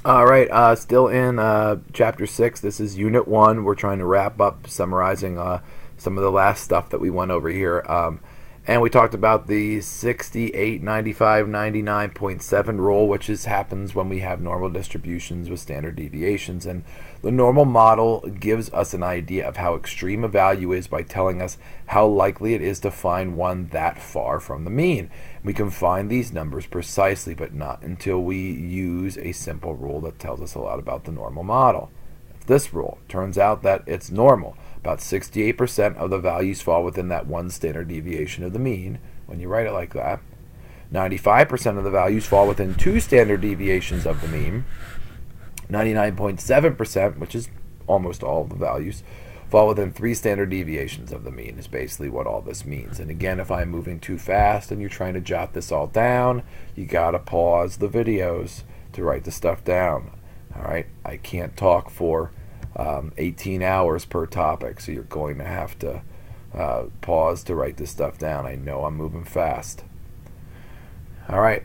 All right, still in Chapter 6. This is Unit 1. We're trying to wrap up summarizing some of the last stuff that we went over here. And we talked about the 68, 95, 99.7 rule, which happens when we have normal distributions with standard deviations. And the normal model gives us an idea of how extreme a value is by telling us how likely it is to find one that far from the mean. We can find these numbers precisely, but not until we use a simple rule that tells us a lot about the normal model. This rule turns out that it's normal. About 68% of the values fall within that one standard deviation of the mean when you write it like that. 95% of the values fall within two standard deviations of the mean. 99.7%, which is almost all of the values, fall within three standard deviations of the mean is basically what all this means. And again, if I'm moving too fast and you're trying to jot this all down, you gotta pause the videos to write the stuff down. All right, I can't talk for 18 hours per topic, so you're going to have to pause to write this stuff down. I know I'm moving fast. All right,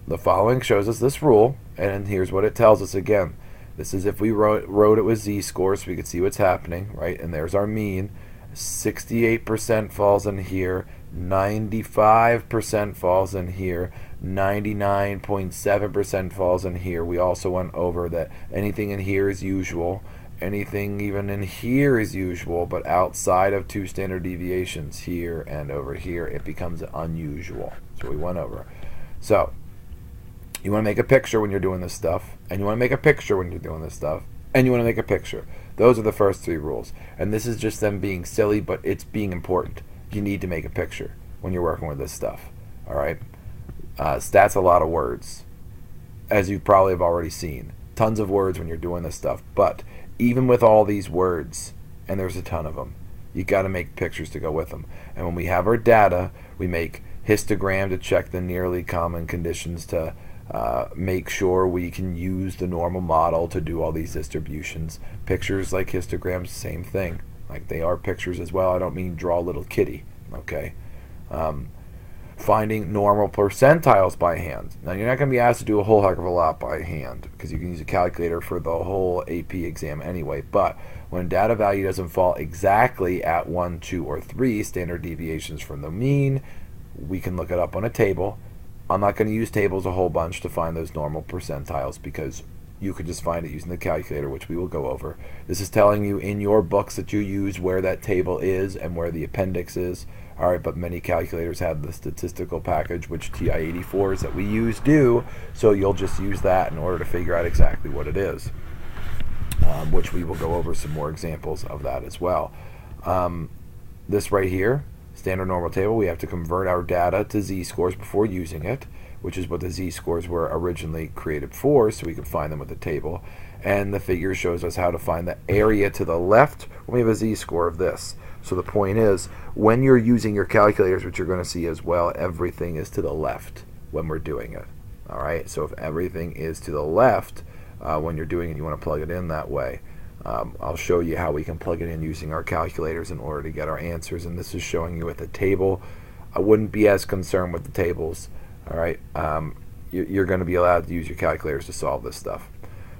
the following shows us this rule, and here's what it tells us again. This is if we wrote it with z-scores so we could see what's happening, right? And there's our mean. 68% falls in here, 95% falls in here, 99.7% falls in here. We also went over that anything in here is usual. Anything even in here is usual, but outside of two standard deviations, here and over here, it becomes unusual. So we went over. So you want to make a picture when you're doing this stuff, and you want to make a picture when you're doing this stuff, and you want to make a picture. Those are the first three rules. And this is just them being silly, but it's being important. You need to make a picture when you're working with this stuff. All right? Stats a lot of words, as you probably have already seen. Tons of words when you're doing this stuff. But even with all these words, and there's a ton of them, you got to make pictures to go with them. And when we have our data, we make histogram to check the nearly common conditions to make sure we can use the normal model to do all these distributions. Pictures like histograms, same thing. Like they are pictures as well. I don't mean draw a little kitty, okay? Finding normal percentiles by hand. Now you're not going to be asked to do a whole heck of a lot by hand because you can use a calculator for the whole AP exam anyway, but when data value doesn't fall exactly at 1, 2, or 3 standard deviations from the mean, we can look it up on a table. I'm not going to use tables a whole bunch to find those normal percentiles because you could just find it using the calculator, which we will go over. This is telling you in your books that you use where that table is and where the appendix is. All right, but many calculators have the statistical package, which TI-84s that we use do, so you'll just use that in order to figure out exactly what it is, which we will go over some more examples of that as well. This right here, standard normal table, we have to convert our data to z-scores before using it, which is what the z-scores were originally created for, so we can find them with the table. And the figure shows us how to find the area to the left when we have a z-score of this. So the point is, when you're using your calculators, which you're going to see as well, everything is to the left when we're doing it. All right, so if everything is to the left when you're doing it, you want to plug it in that way. I'll show you how we can plug it in using our calculators in order to get our answers, and this is showing you with the table. I wouldn't be as concerned with the tables. All right, you're going to be allowed to use your calculators to solve this stuff.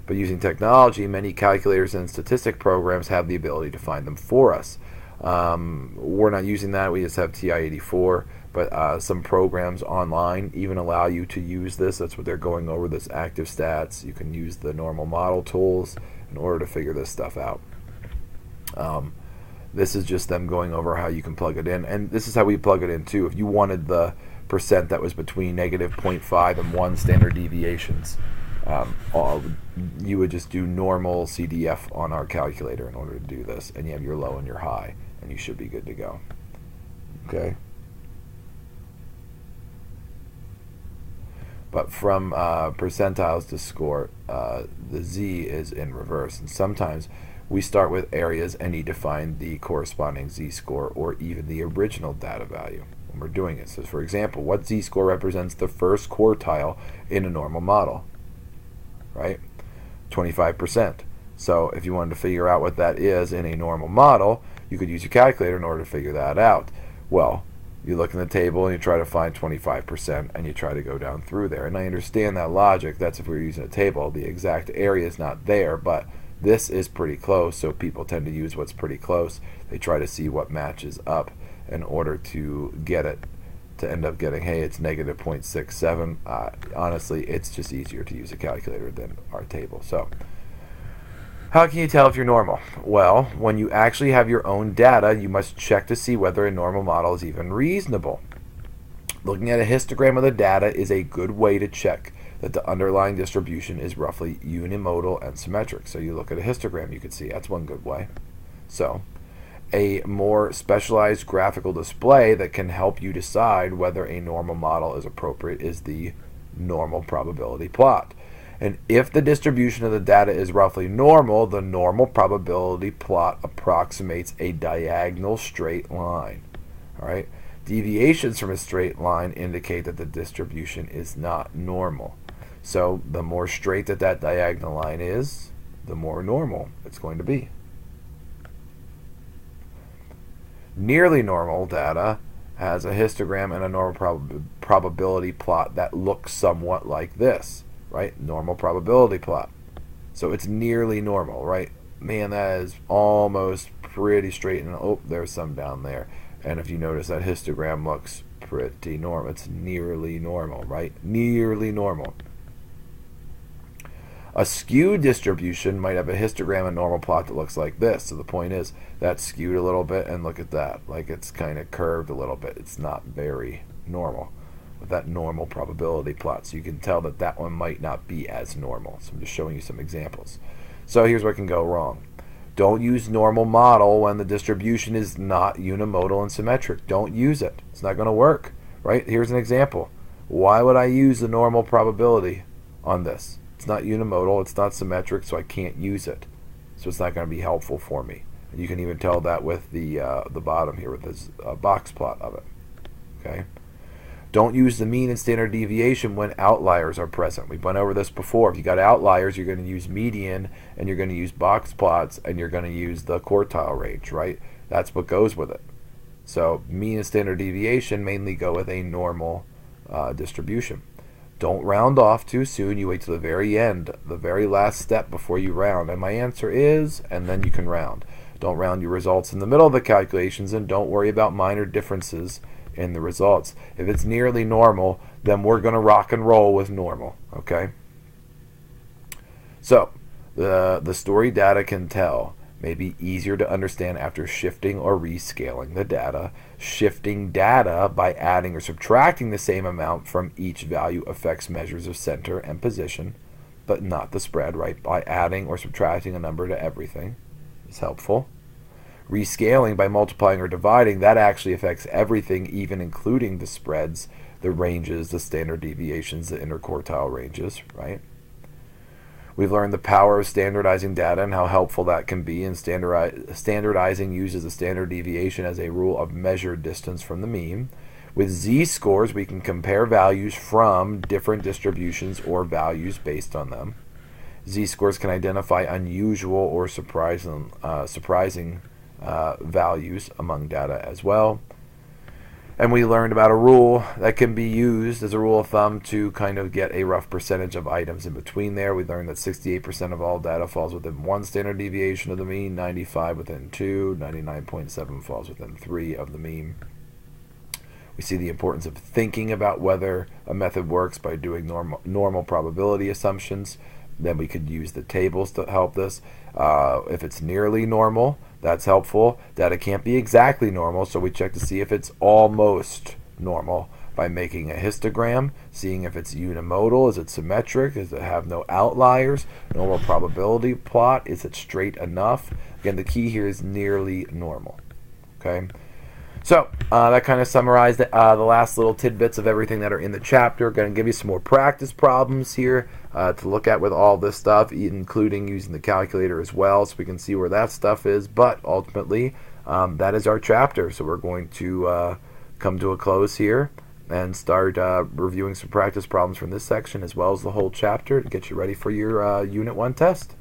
But using technology, many calculators and statistic programs have the ability to find them for us. We're not using that. We just have TI-84, but some programs online even allow you to use this. That's what they're going over, this active stats. You can use the normal model tools in order to figure this stuff out. This is just them going over how you can plug it in, and this is how we plug it in too. If you wanted the percent that was between negative 0.5 and 1 standard deviations, you would just do normal CDF on our calculator in order to do this, and you have your low and your high, and you should be good to go. Okay. But from percentiles to score, the Z is in reverse, and sometimes we start with areas and need to find the corresponding z-score or even the original data value when we're doing it. So for example, what z-score represents the first quartile in a normal model? Right? 25%. So if you wanted to figure out what that is in a normal model, you could use your calculator in order to figure that out. Well, You look in the table and you try to find 25% and you try to go down through there. And I understand that logic. That's if we're using a table. The exact area is not there, but this is pretty close, so people tend to use what's pretty close. They try to see what matches up in order to get it, to end up getting, hey, it's negative 0.67. Honestly, it's just easier to use a calculator than our table. So how can you tell if you're normal? Well, when you actually have your own data, you must check to see whether a normal model is even reasonable. Looking at a histogram of the data is a good way to check that the underlying distribution is roughly unimodal and symmetric. So you look at a histogram, you can see that's one good way. So a more specialized graphical display that can help you decide whether a normal model is appropriate is the normal probability plot. And if the distribution of the data is roughly normal, the normal probability plot approximates a diagonal straight line. All right? Deviations from a straight line indicate that the distribution is not normal. So the more straight that diagonal line is, the more normal it's going to be. Nearly normal data has a histogram and a normal probability plot that looks somewhat like this. Right? Normal probability plot. So it's nearly normal, right? Man, that is almost pretty straight. And oh, there's some down there. And if you notice, that histogram looks pretty normal. It's nearly normal, right? Nearly normal. A skewed distribution might have a histogram and normal plot that looks like this. So the point is, that's skewed a little bit, and look at that. Like it's kind of curved a little bit. It's not very normal. That normal probability plot, so you can tell that that one might not be as normal. So I'm just showing you some examples. So here's where it can go wrong. Don't use normal model when the distribution is not unimodal and symmetric. Don't use it. It's not going to work. Right? Here's an example. Why would I use the normal probability on this? It's not unimodal, it's not symmetric, so I can't use it. So it's not going to be helpful for me. And you can even tell that with the bottom here with this box plot of it. Okay. Don't use the mean and standard deviation when outliers are present. We've went over this before. If you got outliers, you're going to use median, and you're going to use box plots, and you're going to use the quartile range, right? That's what goes with it. So mean and standard deviation mainly go with a normal distribution. Don't round off too soon. You wait till the very end, the very last step before you round. And my answer is, and then you can round. Don't round your results in the middle of the calculations, and don't worry about minor differences in the results. If it's nearly normal, then we're going to rock and roll with normal, okay? So the story data can tell may be easier to understand after shifting or rescaling the data. Shifting data by adding or subtracting the same amount from each value affects measures of center and position, but not the spread, right? By adding or subtracting a number to everything is helpful. Rescaling by multiplying or dividing, that actually affects everything, even including the spreads, the ranges, the standard deviations, the interquartile ranges, right? We've learned the power of standardizing data and how helpful that can be, and standardizing uses the standard deviation as a rule of measured distance from the mean. With z-scores, we can compare values from different distributions or values based on them. Z-scores can identify unusual or surprising values among data as well. And we learned about a rule that can be used as a rule of thumb to kind of get a rough percentage of items in between there. We learned that 68% of all data falls within one standard deviation of the mean, 95 within 2, 99.7 falls within 3 of the mean. We see the importance of thinking about whether a method works by doing normal probability assumptions. Then we could use the tables to help this. If it's nearly normal, that's helpful. Data can't be exactly normal, so we check to see if it's almost normal by making a histogram, seeing if it's unimodal, is it symmetric, does it have no outliers, normal probability plot, is it straight enough? Again, the key here is nearly normal. Okay. So that kind of summarized the last little tidbits of everything that are in the chapter. Going to give you some more practice problems here to look at with all this stuff, including using the calculator as well, so we can see where that stuff is. But ultimately, that is our chapter. So we're going to come to a close here and start reviewing some practice problems from this section as well as the whole chapter to get you ready for your Unit 1 test.